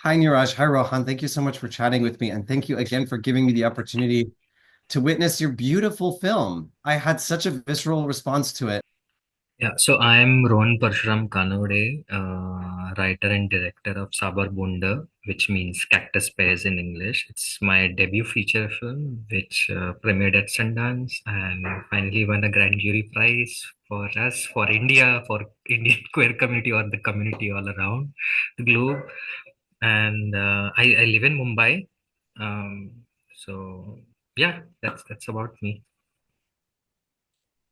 Hi, Neeraj. Hi, Rohan. Thank you so much for chatting with me. And thank you again for giving me the opportunity to witness your beautiful film. I had such a visceral response to it. Yeah, so I'm Rohan Kanawade, writer and director of Sabar Bonda, which means Cactus Pears in English. It's my debut feature film, which premiered at Sundance and finally won a grand jury prize for us, for India, for Indian queer community or the community all around the globe. And I live in Mumbai. Um, so yeah, that's about me.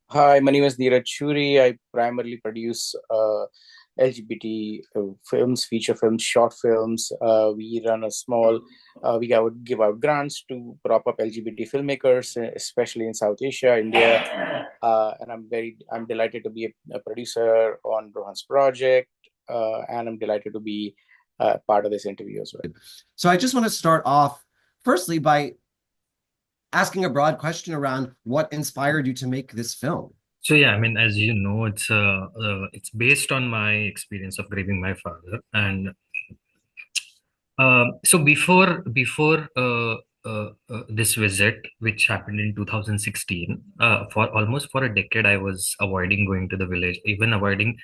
Hi, my name is Neeraj Churi. I primarily produce LGBT films, feature films, short films. We run a small, would give out grants to prop up LGBT filmmakers, especially in South Asia, India. And I'm delighted to be a producer on Rohan's project, and I'm delighted to be part of this interview as well. So I just want to start off, firstly, by asking a broad question around what inspired you to make this film. So yeah, I mean, as you know, it's based on my experience of grieving my father, and so before this visit, which happened in 2016, for almost for a decade, I was avoiding going to the village, even avoiding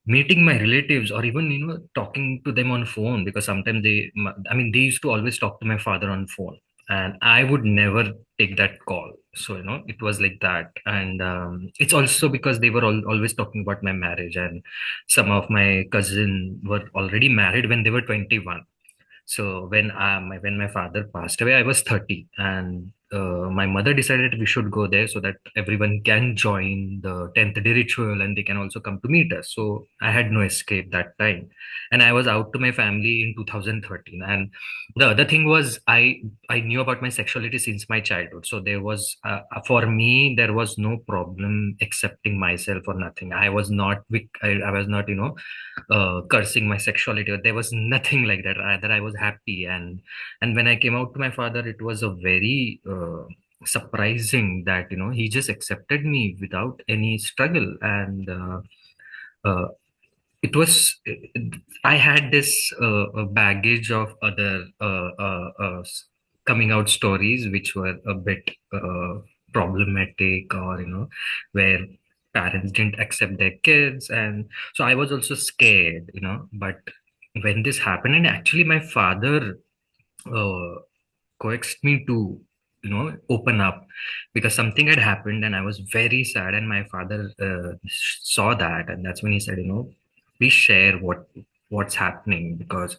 meeting my relatives, or even talking to them on phone, because sometimes I mean, they used to always talk to my father on phone, and I would never take that call. So it was like that. And it's also because they were always talking about my marriage, and some of my cousin were already married when they were 21. So when my father passed away, I was 30, and my mother decided we should go there so that everyone can join the 10th day ritual and they can also come to meet us. So I had no escape that time, and I was out to my family in 2013. And the other thing was, I knew about my sexuality since my childhood, so there was for me there was no problem accepting myself or nothing. I was not cursing my sexuality. There was nothing like that. Either I was happy, and when I came out to my father, it was a very surprising that he just accepted me without any struggle. And uh, it was I had this baggage of other coming out stories which were a bit problematic, or where parents didn't accept their kids. And so I was also scared, but when this happened, and actually my father uh, coaxed me to open up, because something had happened and I was very sad, and my father saw that, and that's when he said, please share what's happening, because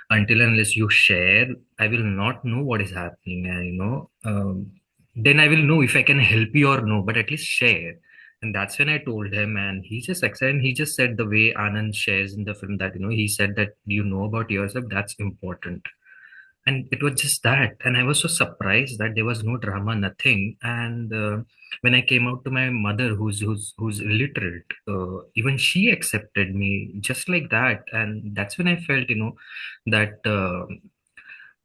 until and unless you share, I will not know what is happening. And then I will know if I can help you or no, but at least share. And that's when I told him, and he just accepted. And he just said, the way Anand shares in the film, that he said that you know about yourself, that's important. And it was just that, and I was so surprised that there was no drama, nothing. And when I came out to my mother, who's illiterate, even she accepted me just like that. And that's when I felt, that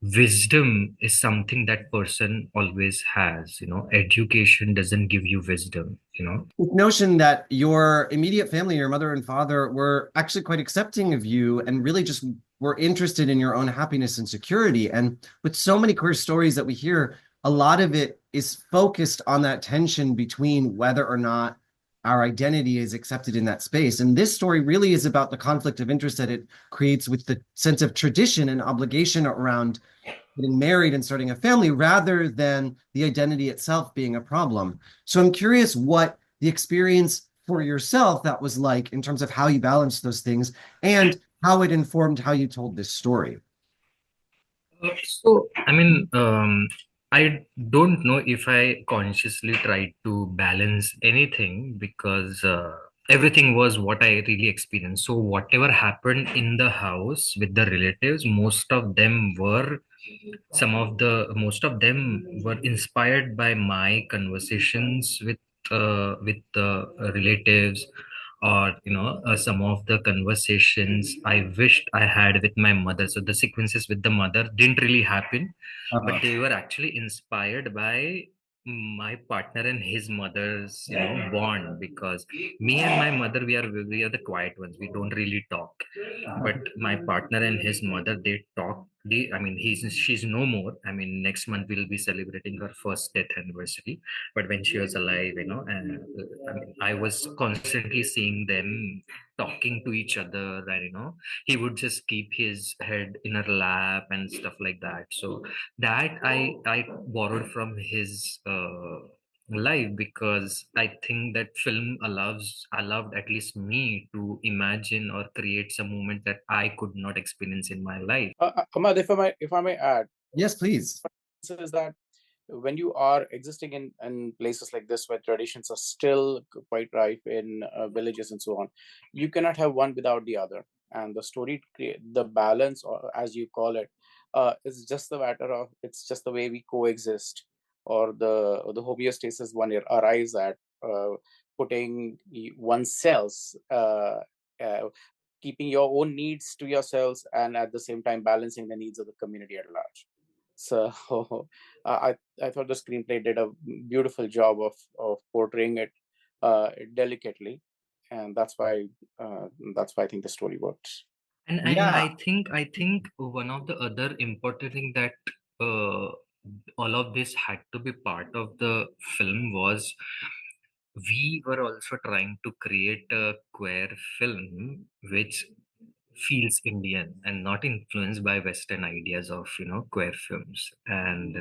wisdom is something that person always has. Education doesn't give you wisdom. This notion that your immediate family, your mother and father, were actually quite accepting of you and really just were interested in your own happiness and security. And with so many queer stories that we hear, a lot of it is focused on that tension between whether or not our identity is accepted in that space. And this story really is about the conflict of interest that it creates with the sense of tradition and obligation around getting married and starting a family rather than the identity itself being a problem. So I'm curious what the experience for yourself that was like in terms of how you balanced those things and how it informed how you told this story. So, I mean, I don't know if I consciously tried to balance anything, because everything was what I really experienced. So, whatever happened in the house with the relatives, most of them were inspired by my conversations with the relatives, or some of the conversations I wished I had with my mother. So the sequences with the mother didn't really happen, Uh-huh. but they were actually inspired by my partner and his mother's bond, because me and my mother, we are the quiet ones, we don't really talk. But my partner and his mother, they talk. I mean, she's no more. I mean, next month we'll be celebrating her first death anniversary. But when she was alive, and I mean, I was constantly seeing them talking to each other, and he would just keep his head in her lap and stuff like that. So that I borrowed from his life, because I think that film allows allowed at least me to imagine or create some moment that I could not experience in my life. Ahmad, if I may add, Yes, please. is that when you are existing in places like this where traditions are still quite rife in villages and so on, you cannot have one without the other. And the story, the balance, or as you call it, is just the matter of, it's just the way we coexist, or the homeostasis one arrives at, putting oneself, keeping your own needs to yourselves, and at the same time balancing the needs of the community at large. So I thought the screenplay did a beautiful job of portraying it delicately, and that's why I think the story works. And I think one of the other important thing that uh, all of this had to be part of the film was we were also trying to create a queer film which feels Indian and not influenced by Western ideas of queer films. And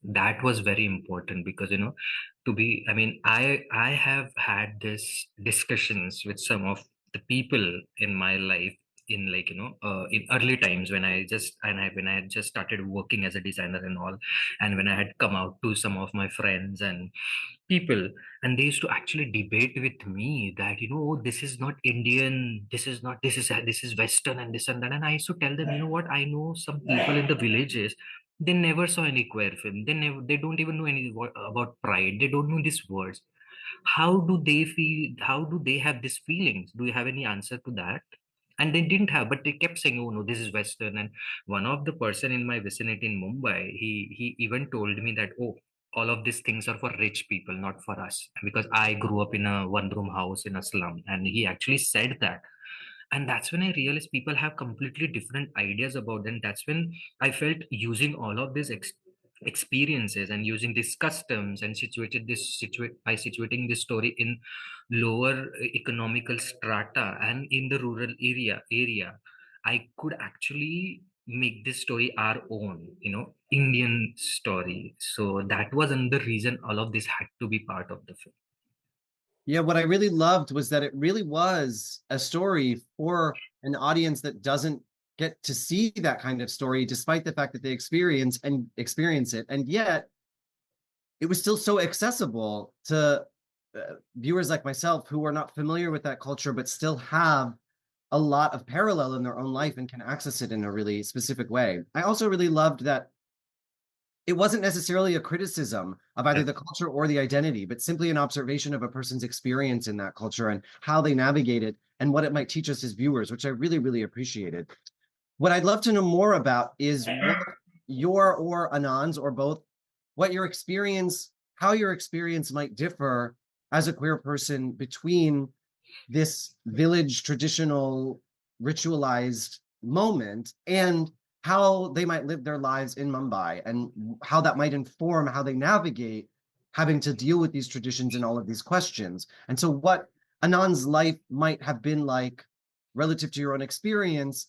that was very important, because to be I mean, I have had this discussions with some of the people in my life, in like in early times, when I had just started working as a designer and all, and when I had come out to some of my friends and people, and they used to actually debate with me that "Oh, this is not Indian, this is Western, and this and that." And I used to tell them, what, I know some people in the villages, they never saw any queer film, they don't even know any about pride, they don't know these words. How do they feel? How do they have these feelings? Do you have any answer to that? And they didn't have, but they kept saying, "Oh no, this is Western." And one of the person in my vicinity in Mumbai, he even told me that, "Oh, all of these things are for rich people, not for us," because I grew up in a one room house in a slum. And he actually said that. And that's when I realized people have completely different ideas about them. That's when I felt using all of these experiences and using these customs and by situating this story in lower economical strata and in the rural area, I could actually make this story our own, Indian story. So that was another reason all of this had to be part of the film. Yeah, what I really loved was that it really was a story for an audience that doesn't get to see that kind of story, despite the fact that they experience it. And yet it was still so accessible to viewers like myself who are not familiar with that culture, but still have a lot of parallel in their own life and can access it in a really specific way. I also really loved that it wasn't necessarily a criticism of either the culture or the identity, but simply an observation of a person's experience in that culture and how they navigate it and what it might teach us as viewers, which I really, really appreciated. What I'd love to know more about is what your or Anand's or both, what your experience, how your experience might differ as a queer person between this village traditional ritualized moment and how they might live their lives in Mumbai and how that might inform how they navigate having to deal with these traditions and all of these questions. And so what Anand's life might have been like relative to your own experience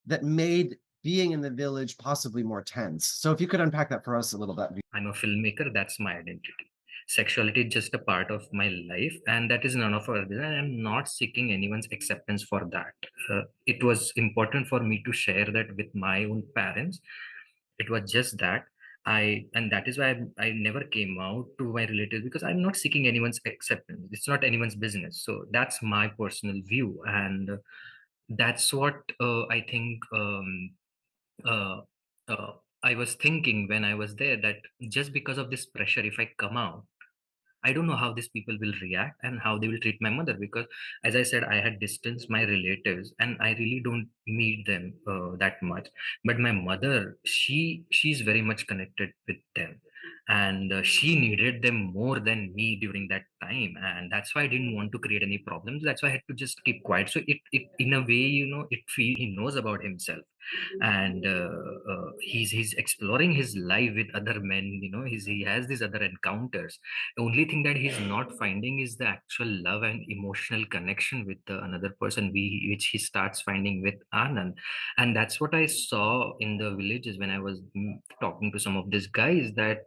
that made being in the village possibly more tense. So if you could unpack that for us a little bit. I'm a filmmaker, that's my identity. Sexuality is just a part of my life, and that is none of our business. I'm not seeking anyone's acceptance for that. It was important for me to share that with my own parents. It was just that and that is why I never came out to my relatives, because I'm not seeking anyone's acceptance. It's not anyone's business. So that's my personal view, and that's what I think. Uh, uh, I was thinking when I was there, that just because of this pressure, if I come out, I don't know how these people will react and how they will treat my mother, because, as I said, I had distanced my relatives and I really don't meet them that much. But my mother, she's very much connected with them. and she needed them more than me during that time, and that's why I didn't want to create any problems. That's why I had to just keep quiet. So it in a way, it feel he knows about himself, and he's exploring his life with other men. He has these other encounters. The only thing that he's not finding is the actual love and emotional connection with the another person, which he starts finding with Anand. And that's what I saw in the villages when I was talking to some of these guys, that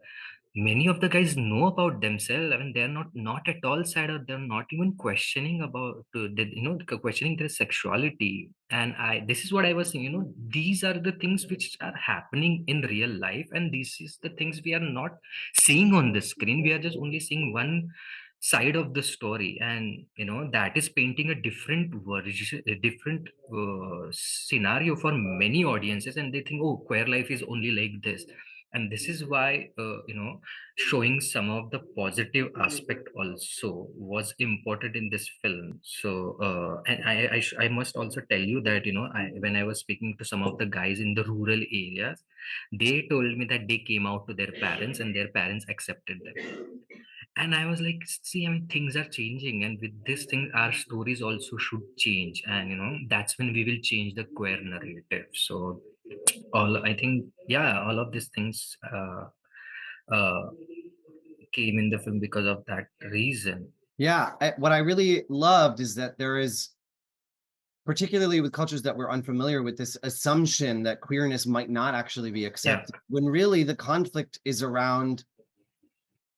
many of the guys know about themselves. I mean, they're not at all sad, or they're not even questioning about questioning their sexuality. And I this is what I was saying, these are the things which are happening in real life, and this is the things we are not seeing on the screen. We are just only seeing one side of the story, and that is painting a different version, a different scenario for many audiences, and they think, oh, queer life is only like this. And this is why showing some of the positive aspect also was important in this film. So and I must also tell you that when I was speaking to some of the guys in the rural areas, they told me that they came out to their parents and their parents accepted them. And I was like, see, I mean, things are changing, and with this thing our stories also should change, and that's when we will change the queer narrative. So all I think, yeah, all of these things uh, came in the film because of that reason. Yeah, what I really loved is that there is, particularly with cultures that we're unfamiliar with, this assumption that queerness might not actually be accepted, when really the conflict is around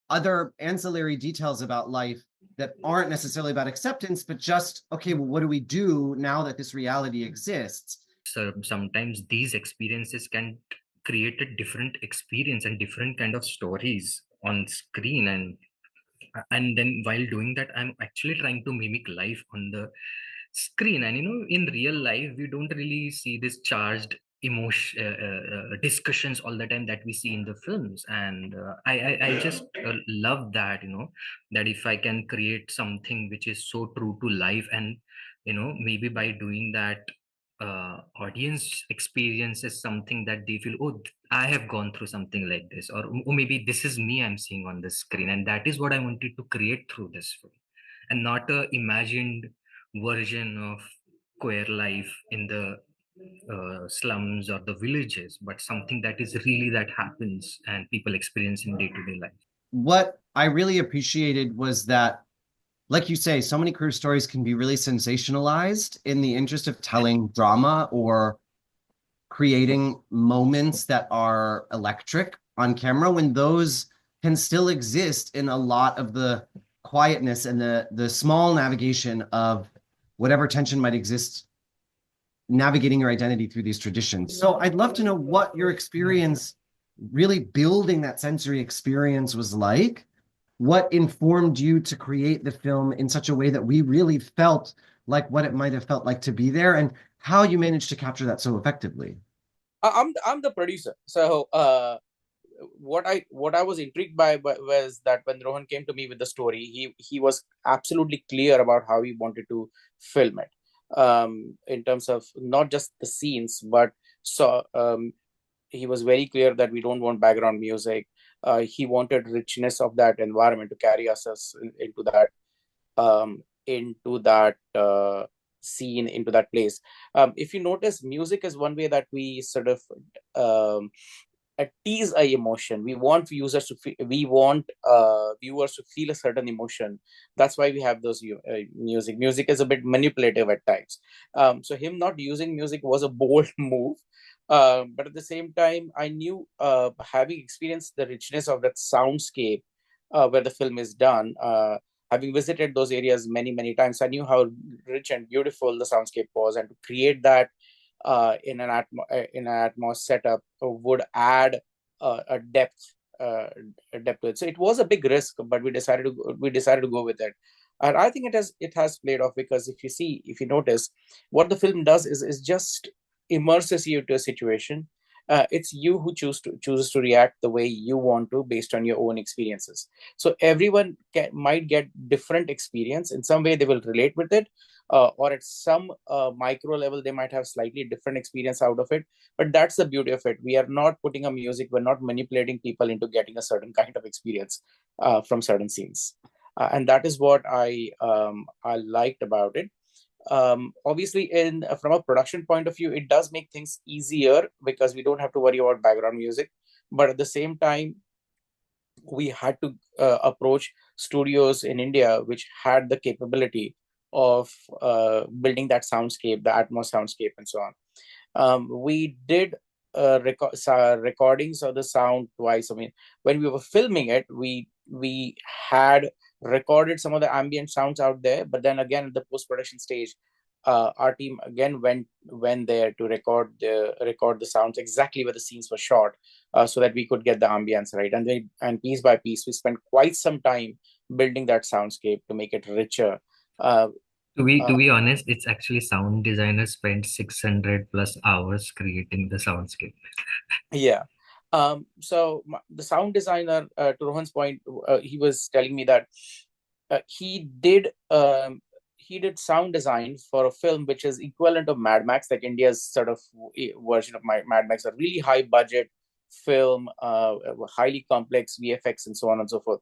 other ancillary details about life that aren't necessarily about acceptance, but just, okay, well, what do we do now that this reality exists? So sometimes these experiences can create a different experience and different kind of stories on screen, and then while doing that, I'm actually trying to mimic life on the screen. And in real life we don't really see this charged emotion discussions all the time that we see in the films. And I just love that, that if I can create something which is so true to life, and maybe by doing that, audience experiences something that they feel, oh, I have gone through something like this, or maybe this is me I'm seeing on the screen. And that is what I wanted to create through this film, and not a imagined version of queer life in the slums or the villages, but something that is really that happens and people experience in day-to-day life. What I really appreciated was that, like you say, so many queer stories can be really sensationalized in the interest of telling drama or creating moments that are electric on camera, when those can still exist in a lot of the quietness and the small navigation of whatever tension might exist navigating your identity through these traditions. So I'd love to know what your experience really building that sensory experience was like. What informed you to create the film in such a way that we really felt like what it might have felt like to be there, and how you managed to capture that so effectively? I'm the producer, so what I was intrigued by was that when Rohan came to me with the story, he was absolutely clear about how he wanted to film it, in terms of not just the scenes, but so he was very clear that we don't want background music. He wanted richness of that environment to carry us into that scene, into that place. If you notice, music is one way that we sort of um, tease a emotion. We want users to feel, we want viewers to feel a certain emotion. That's why we have those music is a bit manipulative at times. So him not using music was a bold move. But at the same time, I knew, having experienced the richness of that soundscape where the film is done, having visited those areas many, many times, I knew how rich and beautiful the soundscape was, and to create that in an Atmos setup would add a depth, to it. So it was a big risk, but we decided to go with it, and I think it has played off, because if you notice, what the film does is just immerses you to a situation. It's you who chooses to react the way you want to based on your own experiences. So everyone might get different experience. In some way, they will relate with it, or at some micro level, they might have slightly different experience out of it. But that's the beauty of it. We are not putting a music. We're not manipulating people into getting a certain kind of experience from certain scenes. And that is what I liked about it. Obviously, in from a production point of view, it does make things easier because we don't have to worry about background music. But at the same time, we had to approach studios in India which had the capability of building that soundscape, the Atmos soundscape, and so on. We did recordings of the sound twice. I mean, when we were filming it, we had recorded some of the ambient sounds out there, but then again at the post production stage, our team again went there to record the sounds exactly where the scenes were shot, so that we could get the ambience right. And piece by piece, we spent quite some time building that soundscape to make it richer. Uh, To be honest, it's actually sound designers spent 600 plus hours creating the soundscape. Yeah. So the sound designer, to Rohan's point, he was telling me that uh, he did um, he did sound design for a film which is equivalent of Mad Max, like India's sort of version of Mad Max, a really high budget film, highly complex VFX and so on and so forth.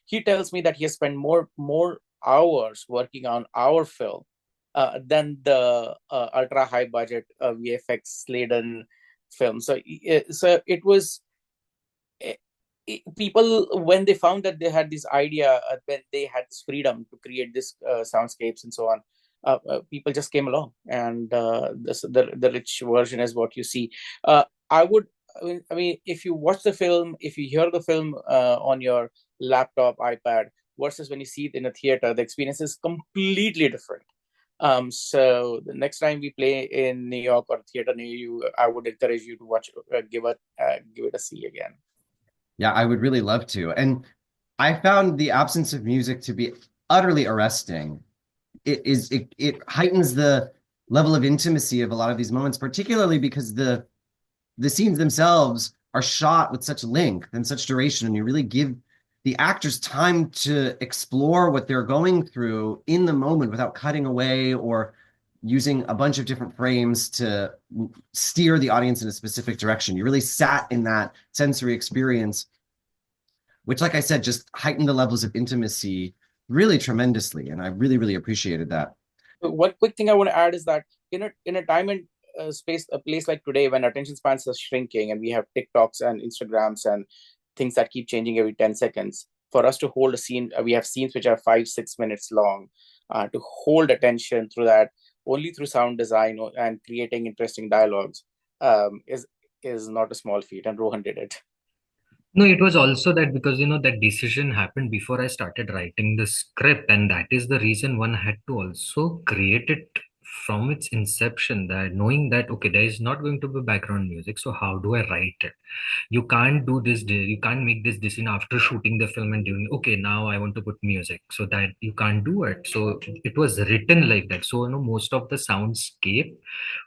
He tells me that he has spent more hours working on our film than the ultra high budget VFX laden film. So it was eh, people, when they found that they had this idea, when they had this freedom to create this soundscapes and so on, people just came along, and the rich version is what you see. I would, I mean, if you watch the film, if you hear the film on your laptop, iPad, versus when you see it in a theater, the experience is completely different. So the next time we play in New York or theater near you, I would encourage you to watch, give it a see again. Yeah, I would really love to. And I found the absence of music to be utterly arresting. It heightens the level of intimacy of a lot of these moments, particularly because the scenes themselves are shot with such length and such duration, and you really give the actors time to explore what they're going through in the moment without cutting away or using a bunch of different frames to steer the audience in a specific direction. You really sat in that sensory experience, which, like I said, just heightened the levels of intimacy really tremendously. And I really, really appreciated that. One quick thing I want to add is that in a time and space, a place like today, when attention spans are shrinking and we have TikToks and Instagrams and things that keep changing every 10 seconds, for us to hold a scene, we have scenes which are 5-6 minutes long. To hold attention through that, only through sound design and creating interesting dialogues, is not a small feat, and Rohan did it. No, it was also that because that decision happened before I started writing the script, and that is the reason one had to also create it from its inception. That knowing that okay, there is not going to be background music, so how do I write it? You can't do this, you can't make this decision after shooting the film and doing okay, now I want to put music, so that you can't do it. So it was written like that. So most of the soundscape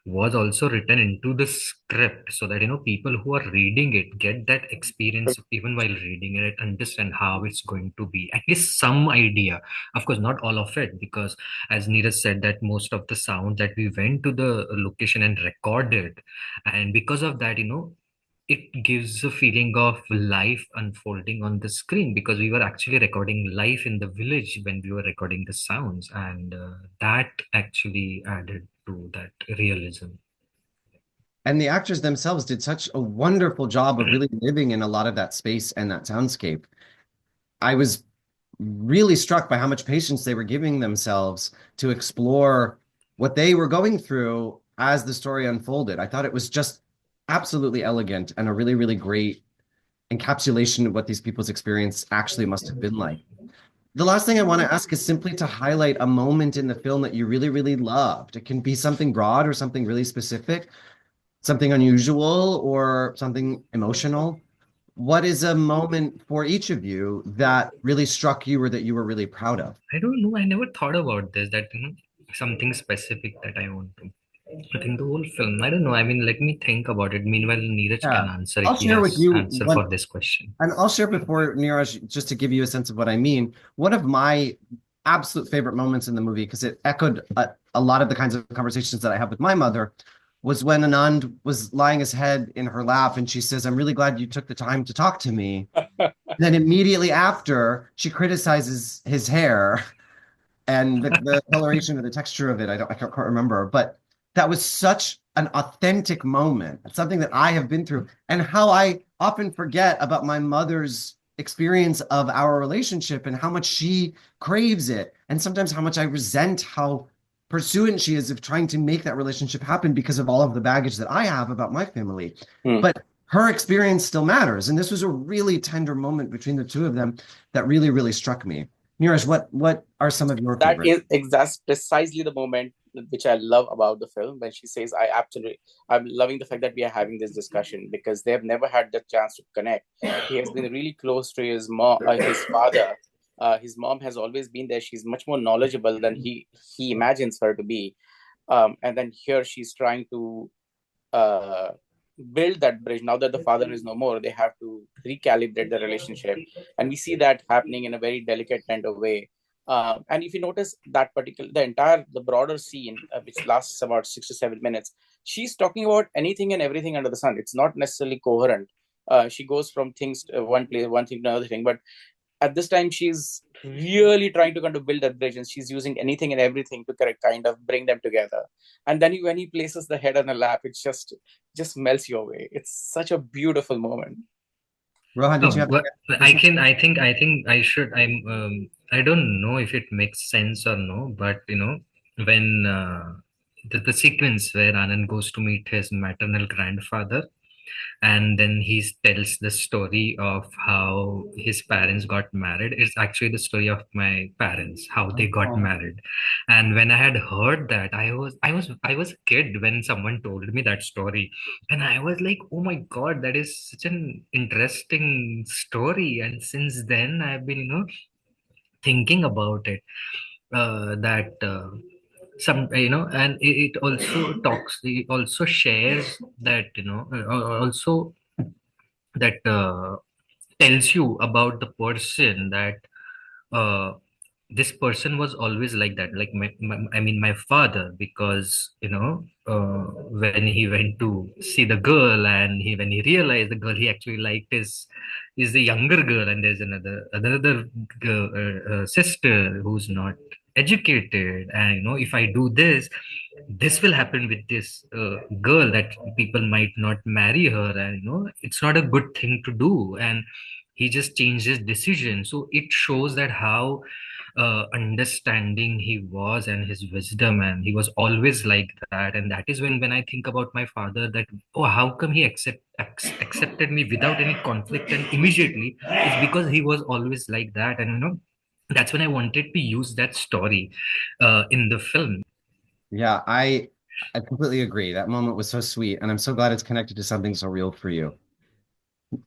was also written into the script, so that people who are reading it get that experience even while reading it, understand how it's going to be, at least some idea. Of course not all of it, because as Neeraj said, that most of the sound that we went to the location and recorded, and because of that it gives a feeling of life unfolding on the screen, because we were actually recording life in the village when we were recording the sounds, and that actually added to that realism. And the actors themselves did such a wonderful job of really living in a lot of that space and that soundscape. I was really struck by how much patience they were giving themselves to explore what they were going through as the story unfolded. I thought it was just absolutely elegant and a really, really great encapsulation of what these people's experience actually must have been like. The last thing I want to ask is simply to highlight a moment in the film that you really, really loved. It can be something broad or something really specific, something unusual or something emotional. What is a moment for each of you that really struck you or that you were really proud of? I don't know, I never thought about this, that something specific that I want to. I think the whole film. I don't know. I mean, let me think about it. Meanwhile, Neeraj Yeah. can answer I'll if he share with has you answer what, for this question. and I'll share before Neeraj, just to give you a sense of what I mean. One of my absolute favorite moments in the movie, because it echoed a lot of the kinds of conversations that I have with my mother, was when Anand was lying his head in her lap and she says, "I'm really glad you took the time to talk to me." Then immediately after, she criticizes his hair and the coloration or the texture of it. I can't quite remember, but that was such an authentic moment. It's something that I have been through, and how I often forget about my mother's experience of our relationship and how much she craves it, and sometimes how much I resent how pursuant she is of trying to make that relationship happen because of all of the baggage that I have about my family. Hmm. But her experience still matters. And this was a really tender moment between the two of them that really, really struck me. Neeraj, what are some of your That favorites? is precisely the moment which I love about the film, when she says, I'm loving the fact that we are having this discussion, because they have never had the chance to connect. He has been really close to his father. His mom has always been there. She's much more knowledgeable than he imagines her to be. And then here she's trying to uh, build that bridge. Now that the father is no more, they have to recalibrate the relationship, and we see that happening in a very delicate tender way. And if you notice that the broader scene, which lasts about 6 to 7 minutes, she's talking about anything and everything under the sun. It's not necessarily coherent. She goes from things to one thing to another thing, but at this time she's really trying to kind of build a bridge, and she's using anything and everything to kind of bring them together. And then when he places the head on her lap, it just melts you away. It's such a beautiful moment. Rohan, did you No, have but I additional? can. I think I should. I don't know if it makes sense or no, but when the sequence where Anand goes to meet his maternal grandfather, and then he tells the story of how his parents got married. It's actually the story of my parents, how they got Oh, married. And when I had heard that, I was a kid when someone told me that story, and I was like, oh my god, that is such an interesting story. And since then I've been thinking about it, that some and it also talks, it also shares that also that tells you about the person, that uh, this person was always like that, like I mean my father, because when he went to see the girl, and when he realized the girl he actually liked is the younger girl, and there's another girl, sister who's not educated, and if I do this, this will happen with this girl, that people might not marry her, and it's not a good thing to do. And he just changed his decision. So it shows that how understanding he was, and his wisdom, and he was always like that. And that is when I think about my father, that oh, how come he accepted me without any conflict, and immediately it's because he was always like that. And that's when I wanted to use that story in the film. yeah, I completely agree. That moment was so sweet, and I'm so glad it's connected to something so real for you.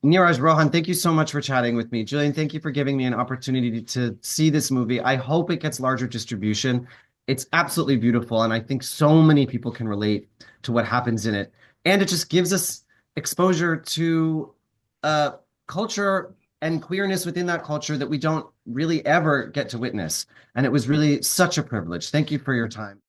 Neeraj, Rohan, thank you so much for chatting with me. Julian, thank you for giving me an opportunity to see this movie. I hope it gets larger distribution. It's absolutely beautiful, and I think so many people can relate to what happens in it. And it just gives us exposure to uh, culture and queerness within that culture that we don't really ever get to witness. And it was really such a privilege. Thank you for your time.